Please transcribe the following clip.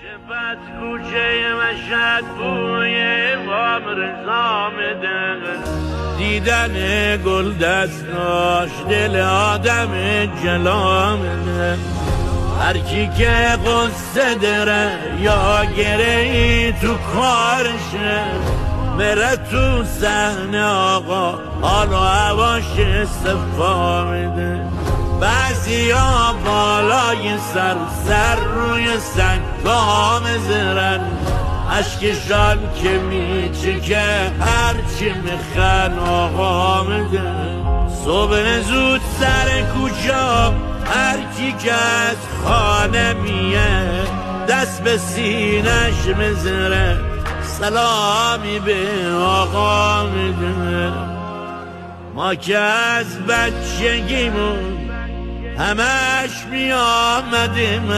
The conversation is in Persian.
شفت کوچه مشهد بوی امام رضا میده، دیدن گل دستاش دل آدم جلا میده. هر کی که قصه داره یا گره تو کارشه، میره تو صحنه آقا حال و هواش صفا میده. بعضیا بالای سر روی سنگا میذارن، اشکشان که میچکه هرچی میخن آقا میده. صبح زود سر کوچه هر کی که از خانه میه، دست به سینش میذاره سلامی به آقا میده. ما که از بچگیمون همش میامدیم